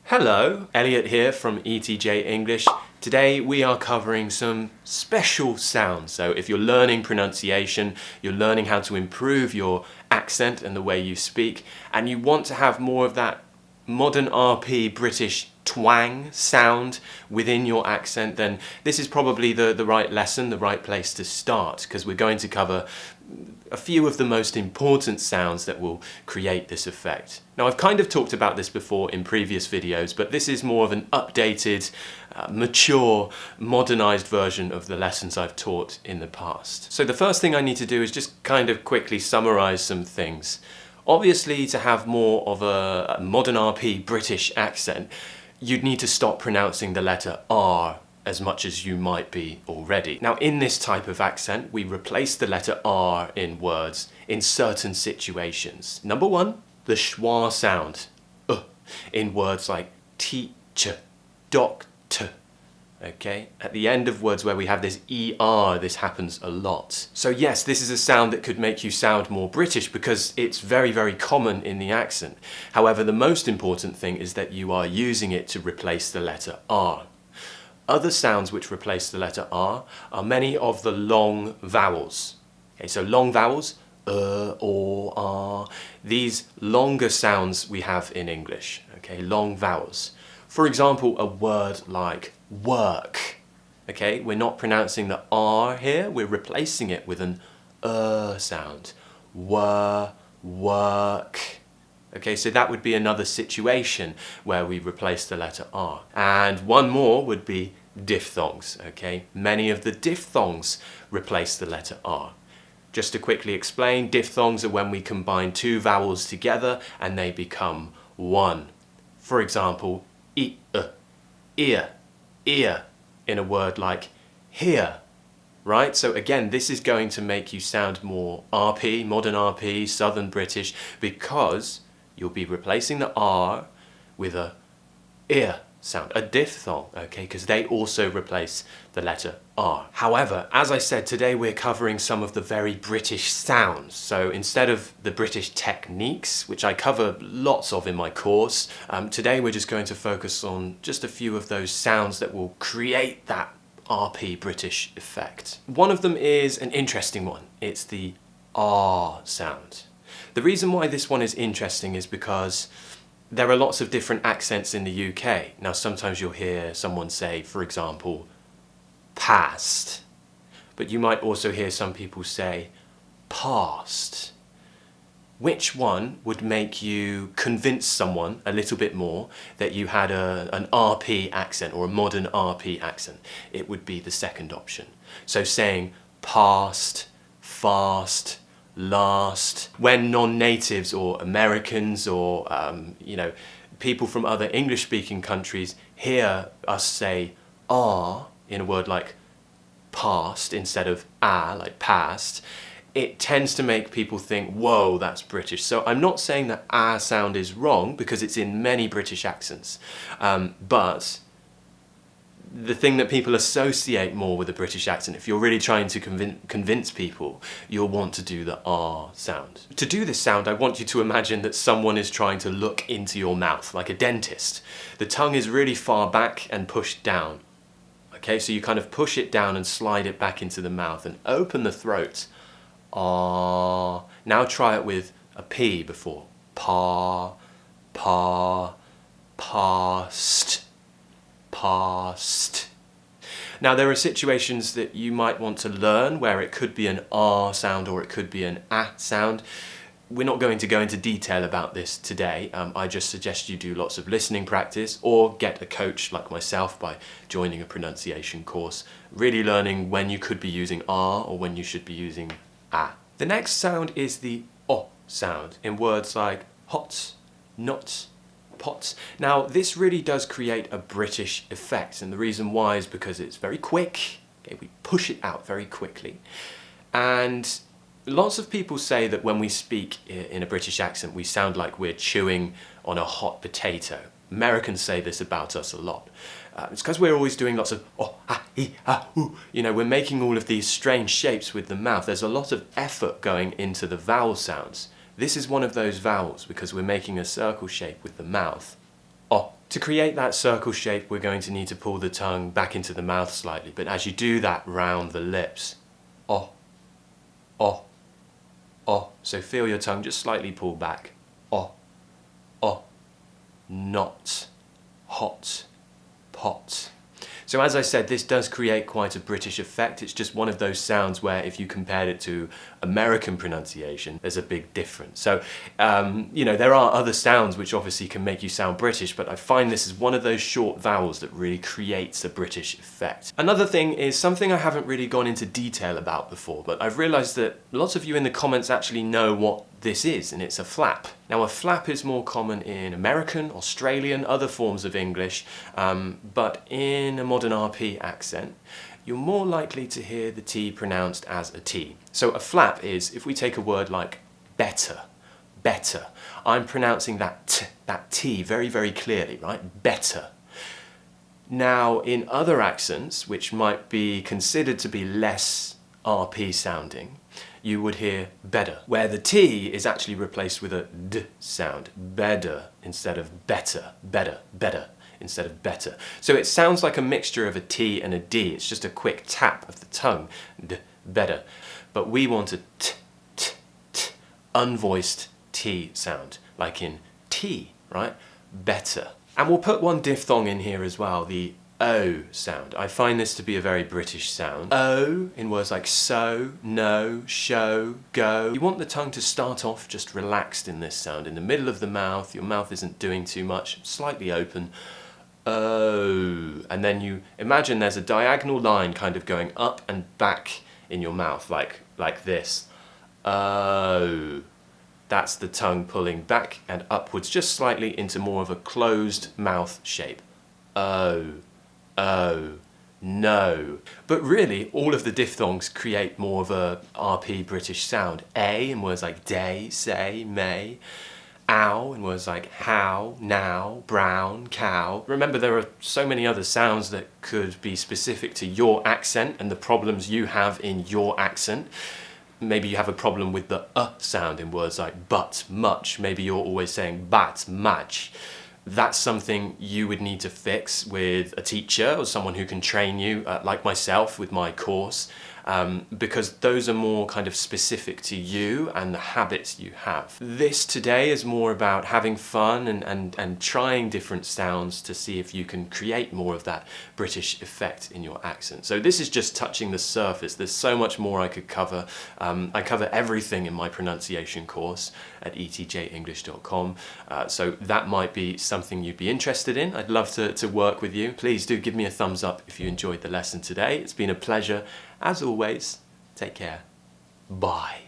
Hello, Elliot here from ETJ English. Today we are covering some special sounds. So if you're learning pronunciation, you're learning how to improve your accent and the way you speak, and you want to have more of that modern RP British twang sound within your accent, then this is probably the right lesson, the right place to start, because we're going to cover a few of the most important sounds that will create this effect. Now, I've kind of talked about this before in previous videos, but this is more of an updated, mature, modernized version of the lessons I've taught in the past. So the first thing I need to do is just kind of quickly summarize some things. Obviously, to have more of a modern RP British accent, you'd need to stop pronouncing the letter R as much as you might be already. Now, in this type of accent, we replace the letter R in words in certain situations. Number one, the schwa sound, in words like teacher, doctor. Okay, at the end of words where we have this ER, this happens a lot. So yes, this is a sound that could make you sound more British because it's very, very common in the accent. However, the most important thing is that you are using it to replace the letter R. Other sounds which replace the letter R are many of the long vowels. Okay, so long vowels, or, R, these longer sounds we have in English, okay, long vowels. For example, a word like work, okay, we're not pronouncing the R here, we're replacing it with an sound. Work. Okay, so that would be another situation where we replace the letter R. And one more would be diphthongs, okay? Many of the diphthongs replace the letter R. Just to quickly explain, diphthongs are when we combine two vowels together and they become one. For example, ear, in a word like here, right? So again, this is going to make you sound more RP, modern RP, Southern British, because you'll be replacing the R with a ear sound, a diphthong, okay, because they also replace the letter R. However, as I said, today we're covering some of the very British sounds. So instead of the British techniques, which I cover lots of in my course, today we're just going to focus on just a few of those sounds that will create that RP British effect. One of them is an interesting one. It's the R sound. The reason why this one is interesting is because there are lots of different accents in the UK. Now, sometimes you'll hear someone say, for example, past, but you might also hear some people say past. Which one would make you convince someone a little bit more that you had an RP accent or a modern RP accent? It would be the second option. So saying past, fast, last. When non-natives or Americans or people from other English-speaking countries hear us say "are" in a word like past instead of "ah" like past, it tends to make people think, whoa, that's British. So I'm not saying that "ah" sound is wrong because it's in many British accents, but the thing that people associate more with a British accent, if you're really trying to convince people, you'll want to do the R sound. To do this sound, I want you to imagine that someone is trying to look into your mouth, like a dentist. The tongue is really far back and pushed down. Okay, so you kind of push it down and slide it back into the mouth and open the throat. R. Now try it with a P before. Pa, past. Past. Now there are situations that you might want to learn where it could be an R sound or it could be an A sound. We're not going to go into detail about this today. I just suggest you do lots of listening practice or get a coach like myself by joining a pronunciation course, really learning when you could be using R or when you should be using A. The next sound is the O sound in words like hot, not, pot. Now this really does create a British effect, and the reason why is because it's very quick. Okay, we push it out very quickly, and lots of people say that when we speak in a British accent we sound like we're chewing on a hot potato. Americans say this about us a lot. It's because we're always doing lots of oh, ah, ee, ah, ooh. You know, we're making all of these strange shapes with the mouth. There's a lot of effort going into the vowel sounds. This is one of those vowels because we're making a circle shape with the mouth. Oh, To create that circle shape, we're going to need to pull the tongue back into the mouth slightly, but as you do that, round the lips. Oh, oh, oh. So feel your tongue just slightly pull back. Oh, oh. Not, hot, pot. So as I said, this does create quite a British effect. It's just one of those sounds where if you compared it to American pronunciation, there's a big difference. So, you know, there are other sounds which obviously can make you sound British, but I find this is one of those short vowels that really creates a British effect. Another thing is something I haven't really gone into detail about before, but I've realized that lots of you in the comments actually know what this is, and it's a flap. Now, a flap is more common in American, Australian, other forms of English, but in a modern RP accent, you're more likely to hear the T pronounced as a T. So a flap is, if we take a word like better, better, I'm pronouncing that T very, very clearly, right? Better. Now, in other accents, which might be considered to be less RP sounding, you would hear better, where the T is actually replaced with a D sound, better instead of better, better, better instead of better. So it sounds like a mixture of a T and a D. It's just a quick tap of the tongue, D, better. But we want a T, T, T, unvoiced T sound, like in tea, right? Better. And we'll put one diphthong in here as well, the O sound. I find this to be a very British sound. O in words like so, no, show, go. You want the tongue to start off just relaxed in this sound. In the middle of the mouth, your mouth isn't doing too much, slightly open. O. And then you imagine there's a diagonal line kind of going up and back in your mouth, like this. O. That's the tongue pulling back and upwards just slightly into more of a closed mouth shape. O. Oh, no. But really, all of the diphthongs create more of a RP British sound. A in words like day, say, may. Ow in words like how, now, brown, cow. Remember, there are so many other sounds that could be specific to your accent and the problems you have in your accent. Maybe you have a problem with the sound in words like but, much. Maybe you're always saying but, much. That's something you would need to fix with a teacher or someone who can train you, like myself with my course, because those are more kind of specific to you and the habits you have. This today is more about having fun and trying different sounds to see if you can create more of that British effect in your accent. So this is just touching the surface. There's so much more I could cover. I cover everything in my pronunciation course at etjenglish.com. So that might be something you'd be interested in. I'd love to work with you. Please do give me a thumbs up if you enjoyed the lesson today. It's been a pleasure. As always, take care. Bye.